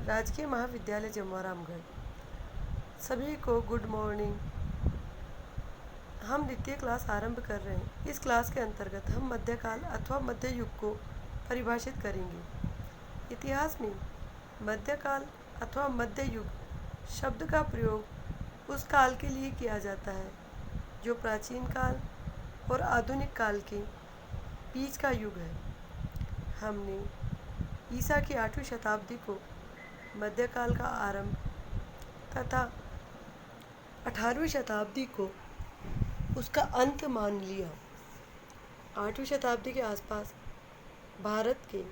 राजकीय महाविद्यालय जमवारामगढ़। सभी को गुड मॉर्निंग। हम द्वितीय क्लास आरंभ कर रहे हैं। इस क्लास के अंतर्गत हम मध्यकाल अथवा मध्य युग को परिभाषित करेंगे। इतिहास में मध्यकाल अथवा मध्य युग शब्द का प्रयोग उस काल के लिए किया जाता है जो प्राचीन काल और आधुनिक काल के बीच का युग है। हमने ईसा की 8वीं शताब्दी को मध्यकाल का आरंभ तथा 18वीं शताब्दी को उसका अंत मान लिया। 8वीं शताब्दी के आसपास भारत के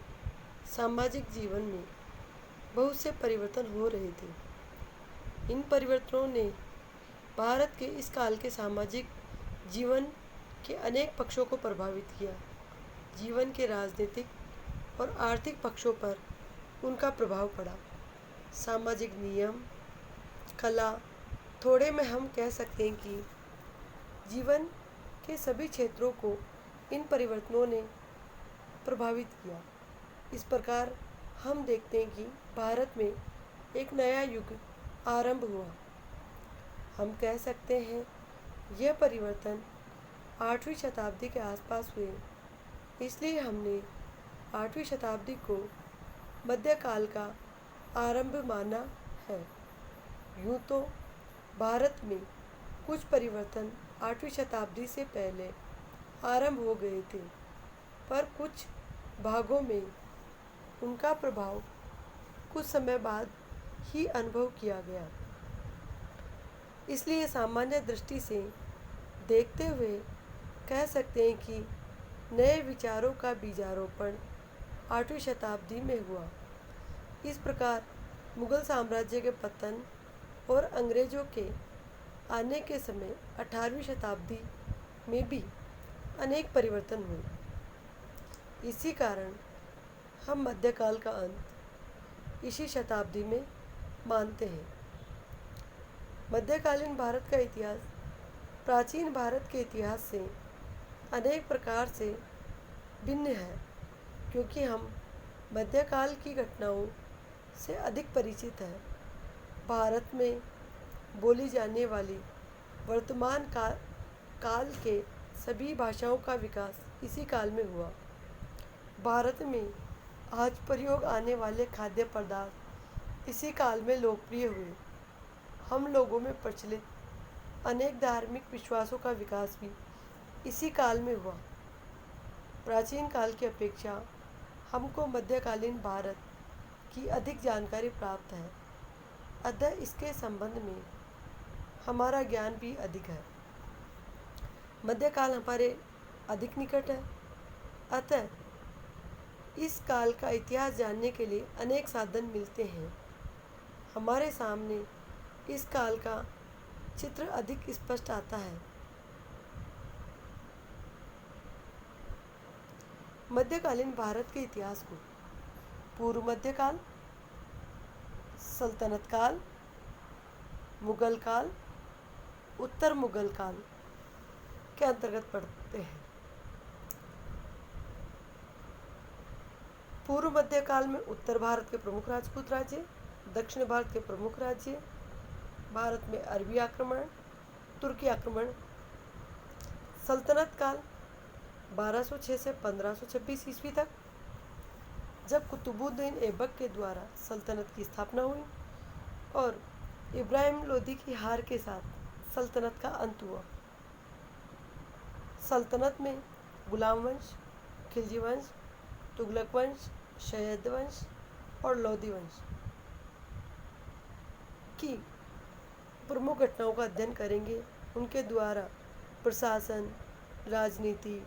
सामाजिक जीवन में बहुत से परिवर्तन हो रहे थे। इन परिवर्तनों ने भारत के इस काल के सामाजिक जीवन के अनेक पक्षों को प्रभावित किया। जीवन के राजनीतिक और आर्थिक पक्षों पर उनका प्रभाव पड़ा। सामाजिक नियम, कला, थोड़े में हम कह सकते हैं कि जीवन के सभी क्षेत्रों को इन परिवर्तनों ने प्रभावित किया। इस प्रकार हम देखते हैं कि भारत में एक नया युग आरंभ हुआ। हम कह सकते हैं यह परिवर्तन 8वीं शताब्दी के आसपास हुए, इसलिए हमने 8वीं शताब्दी को मध्यकाल का आरंभ माना है। यूँ तो भारत में कुछ परिवर्तन 8वीं शताब्दी से पहले आरंभ हो गए थे, पर कुछ भागों में उनका प्रभाव कुछ समय बाद ही अनुभव किया गया। इसलिए सामान्य दृष्टि से देखते हुए कह सकते हैं कि नए विचारों का बीजारोपण 8वीं शताब्दी में हुआ। इस प्रकार मुगल साम्राज्य के पतन और अंग्रेज़ों के आने के समय 18वीं शताब्दी में भी अनेक परिवर्तन हुए। इसी कारण हम मध्यकाल का अंत इसी शताब्दी में मानते हैं। मध्यकालीन भारत का इतिहास प्राचीन भारत के इतिहास से अनेक प्रकार से भिन्न है, क्योंकि हम मध्यकाल की घटनाओं से अधिक परिचित हैं। भारत में बोली जाने वाली वर्तमान काल के सभी भाषाओं का विकास इसी काल में हुआ। भारत में आज प्रयोग आने वाले खाद्य पदार्थ इसी काल में लोकप्रिय हुए। हम लोगों में प्रचलित अनेक धार्मिक विश्वासों का विकास भी इसी काल में हुआ। प्राचीन काल की अपेक्षा हमको मध्यकालीन भारत की अधिक जानकारी प्राप्त है, अतः इसके संबंध में हमारा ज्ञान भी अधिक है। मध्यकाल हमारे अधिक निकट है, अतः इस काल का इतिहास जानने के लिए अनेक साधन मिलते हैं। हमारे सामने इस काल का चित्र अधिक स्पष्ट आता है। मध्यकालीन भारत के इतिहास को पूर्व मध्यकाल, सल्तनत काल, मुगल काल, उत्तर मुगल काल के अंतर्गत पढ़ते हैं। पूर्व मध्यकाल में उत्तर भारत के प्रमुख राजपूत राज्य, दक्षिण भारत के प्रमुख राज्य, भारत में अरबी आक्रमण, तुर्की आक्रमण। सल्तनत काल 1206 से 1526 ईस्वी तक, जब कुतुबुद्दीन ऐबक के द्वारा सल्तनत की स्थापना हुई और इब्राहिम लोदी की हार के साथ सल्तनत का अंत हुआ। सल्तनत में गुलाम वंश, खिलजी वंश, तुगलक वंश, शयद वंश और लोदी वंश की प्रमुख घटनाओं का अध्ययन करेंगे। उनके द्वारा प्रशासन, राजनीति,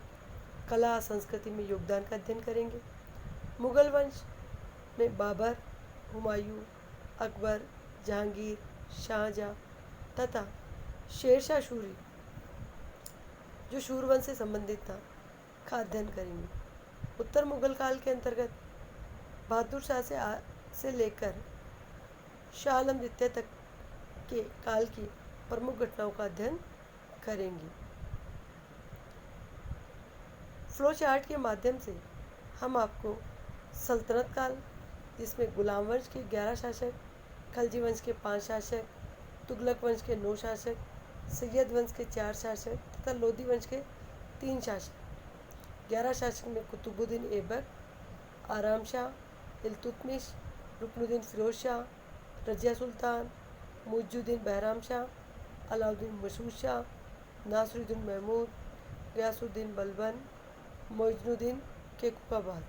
कला, संस्कृति में योगदान का अध्ययन करेंगे। मुगल वंश में बाबर, हुमायूं, अकबर, जहांगीर, शाहजहां तथा शेरशाह सूरी, जो सूरवंश से संबंधित था, का अध्ययन करेंगे। उत्तर मुगल काल के अंतर्गत बहादुर शाह से लेकर शाह आलम द्वितीय तक के काल की प्रमुख घटनाओं का अध्ययन करेंगे। फ्लो चार्ट के माध्यम से हम आपको सल्तनत काल, जिसमें गुलाम वंश के 11 शासक, खलजी वंश के 5 शासक, तुगलक वंश के 9 शासक, सैयद वंश के 4 शासक तथा लोधी वंश के 3 शासक। 11 शासक में कुतुबुद्दीन ऐबक, आराम शाह, इल्तुतमिश, रुकनुद्दीन फिरोज शाह, रजिया सुल्तान, मुइजुद्दीन बहराम शाह, अलाउद्दीन मसूद शाह, नासिरुद्दीन महमूद, गयासुद्दीन बलबन, मोइनुद्दीन केकुकाबाद।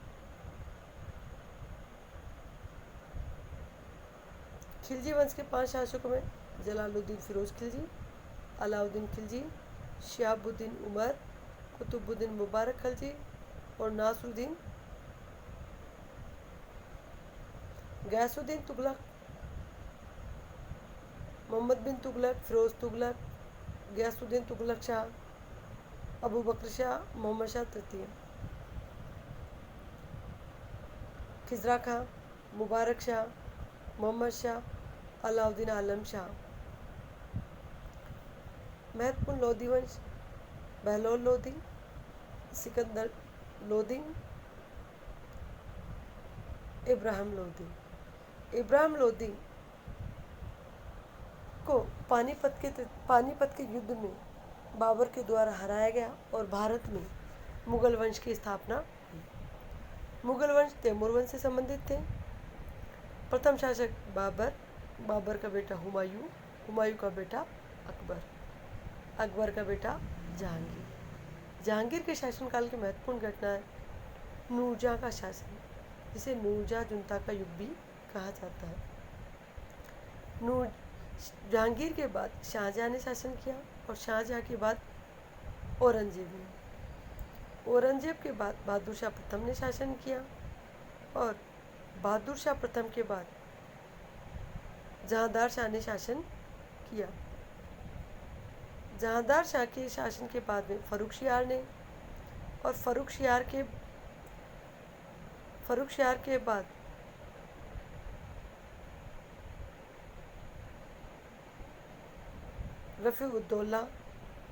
खिलजी वंश के 5 शासकों में जलालुद्दीन फिरोज खिलजी, अलाउद्दीन खिलजी, शिहाबुद्दीन उमर, कुतुबुद्दीन मुबारक खिलजी और नासिरुद्दीन गयासुद्दीन तुगलक, मोहम्मद बिन तुगलक, फिरोज तुगलक, गयासुद्दीन तुगलक शाह, अबू बकर शाह, मोहम्मद शाह तृतीय, खिजरा खां, मुबारक शाह, मोहम्मद शाह, अलाउद्दीन आलम शाह। महत्वपूर्ण लोधी वंश: बहलोल लोधी, सिकंदर लोधी, इब्राहिम लोधी। इब्राहिम लोधी को पानीपत के युद्ध में बाबर के द्वारा हराया गया और भारत में मुगल वंश की स्थापना हुई। मुगल वंश तैमूर वंश से संबंधित थे। प्रथम शासक बाबर, बाबर का बेटा हुमायूं, हुमायूं का बेटा अकबर, अकबर का बेटा जहांगीर। जहांगीर के शासनकाल की महत्वपूर्ण घटनाएं: नूरजहां का शासन, जिसे नूरजहां जुनता का युग भी कहा जाता है। जहांगीर के बाद शाहजहां ने शासन किया और शाहजहां के बाद औरंगजेब ने। औरंगजेब के बाद बहादुर शाह प्रथम ने शासन किया और बहादुर शाह प्रथम के बाद जहांदार शाह ने शासन किया। जहांदार शाह के शासन के बाद में फर्रुखशियार ने और फर्रुखशियार के बाद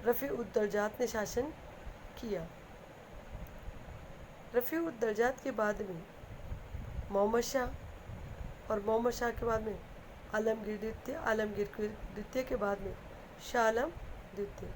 रफ़ी-उद-दौलात ने शासन किया। रफ़ी-उद-दौलात के बाद में मोहम्मद शाह और मोहम्मद शाह के बाद में आलमगीर द्वितीय के बाद में शाह आलम द्वितीय।